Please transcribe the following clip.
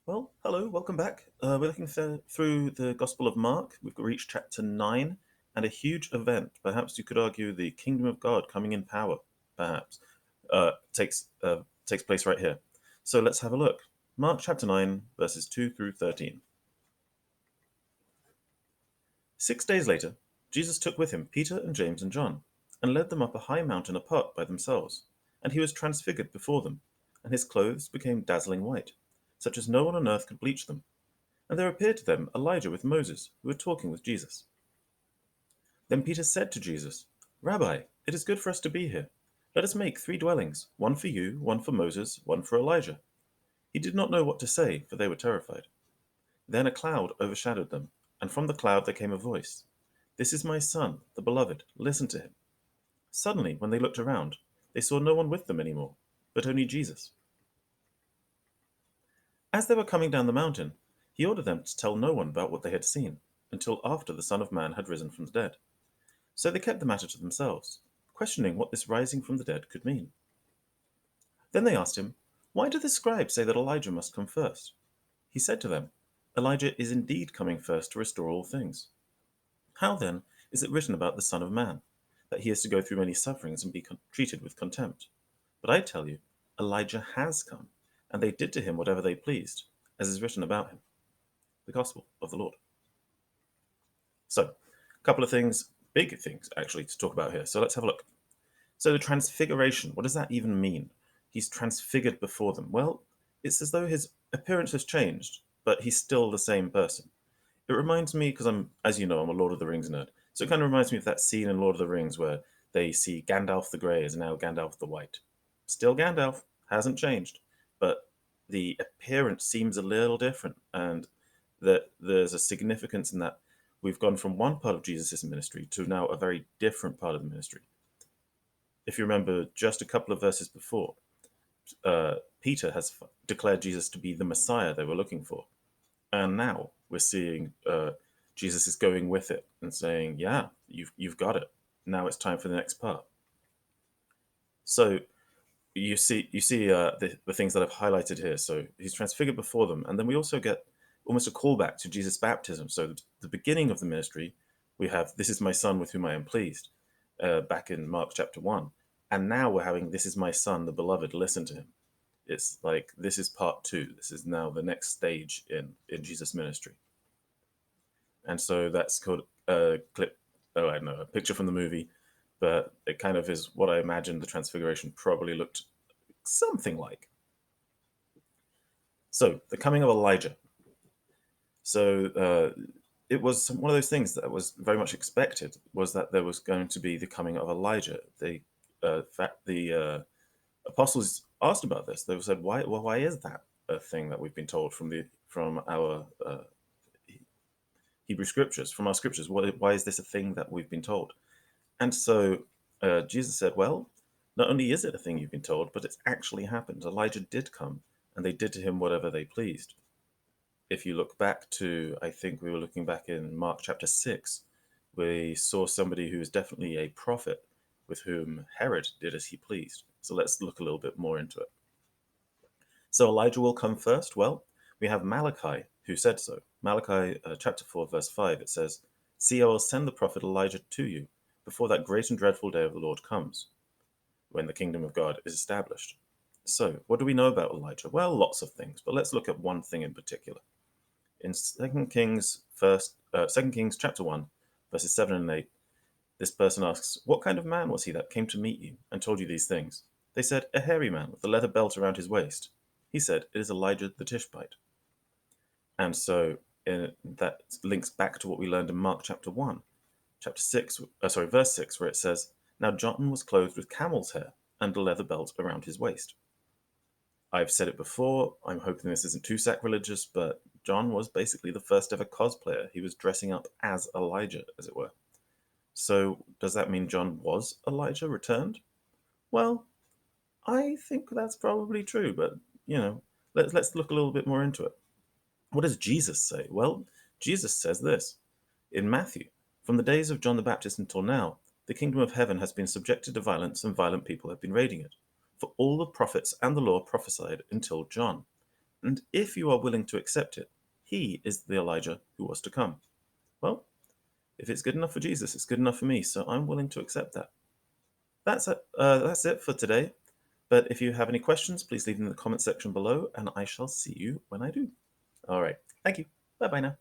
Well, hello, welcome back. We're looking through the Gospel of Mark. We've reached chapter 9 and a huge event. Perhaps you could argue the kingdom of God coming in power, perhaps, takes place right here. So let's have a look. Mark chapter 9, verses 2 through 13. 6 days later, Jesus took with him Peter and James and John, and led them up a high mountain apart by themselves. And he was transfigured before them, and his clothes became dazzling white, such as no one on earth could bleach them. And there appeared to them Elijah with Moses, who were talking with Jesus. Then Peter said to Jesus, Rabbi, it is good for us to be here. Let us make 3 dwellings, one for you, one for Moses, one for Elijah. He did not know what to say, for they were terrified. Then a cloud overshadowed them, and from the cloud there came a voice. This is my son, the beloved, listen to him. Suddenly, when they looked around, they saw no one with them anymore, but only Jesus. As they were coming down the mountain, he ordered them to tell no one about what they had seen, until after the Son of Man had risen from the dead. So they kept the matter to themselves, questioning what this rising from the dead could mean. Then they asked him, Why do the scribes say that Elijah must come first? He said to them, Elijah is indeed coming first to restore all things. How then is it written about the Son of Man, that he is to go through many sufferings and be treated with contempt? But I tell you, Elijah has come, and they did to him whatever they pleased, as is written about him. The Gospel of the Lord. So, a couple of things, big things actually, to talk about here. So let's have a look. So the transfiguration, what does that even mean? He's transfigured before them. Well, it's as though his appearance has changed, but he's still the same person. It reminds me, because as you know, I'm a Lord of the Rings nerd. So it kind of reminds me of that scene in Lord of the Rings where they see Gandalf the Grey is now Gandalf the White. Still Gandalf, hasn't changed, but the appearance seems a little different, and that there's a significance in that we've gone from one part of Jesus' ministry to now a very different part of the ministry. If you remember just a couple of verses before, Peter has declared Jesus to be the Messiah they were looking for. And now we're seeing Jesus is going with it and saying, yeah, you've got it. Now it's time for the next part. So you see the things that I've highlighted here. So he's transfigured before them. And then we also get almost a callback to Jesus' baptism. So the beginning of the ministry, we have, this is my son with whom I am pleased, back in Mark chapter 1. And now we're having, this is my son, the beloved, listen to him. It's like, this is part 2. This is now the next stage in Jesus' ministry. And so that's called a clip, oh, I don't know, a picture from the movie, but it kind of is what I imagined the Transfiguration probably looked something like. So, the coming of Elijah. So, it was one of those things that was very much expected, was that there was going to be the coming of Elijah. The apostles asked about this. They said, why is that a thing that we've been told from our Hebrew scriptures, from our scriptures? Why is this a thing that we've been told? And so Jesus said, well, not only is it a thing you've been told, but it's actually happened. Elijah did come, and they did to him whatever they pleased. If you look back to, I think we were looking back in Mark chapter 6, we saw somebody who was definitely a prophet with whom Herod did as he pleased. So let's look a little bit more into it. So Elijah will come first. Well, we have Malachi who said so. Malachi chapter 4, verse 5, it says, See, I will send the prophet Elijah to you before that great and dreadful day of the Lord comes, when the kingdom of God is established. So, what do we know about Elijah? Well, lots of things, but let's look at one thing in particular. In 2 Kings chapter 1, verses 7 and 8, this person asks, What kind of man was he that came to meet you and told you these things? They said, A hairy man with a leather belt around his waist. He said, It is Elijah the Tishbite. And so that links back to what we learned in Mark chapter 1, verse 6, where it says, Now John was clothed with camel's hair and a leather belt around his waist. I've said it before, I'm hoping this isn't too sacrilegious, but John was basically the first ever cosplayer. He was dressing up as Elijah, as it were. So does that mean John was Elijah returned? Well, I think that's probably true, but let's look a little bit more into it. What does Jesus say? Well, Jesus says this in Matthew, From the days of John the Baptist until now, the kingdom of heaven has been subjected to violence, and violent people have been raiding it. For all the prophets and the law prophesied until John. and if you are willing to accept it, he is the Elijah who was to come. Well, if it's good enough for Jesus, it's good enough for me, so I'm willing to accept that. That's it for today. But if you have any questions, please leave them in the comment section below, and I shall see you when I do. All right. Thank you. Bye-bye now.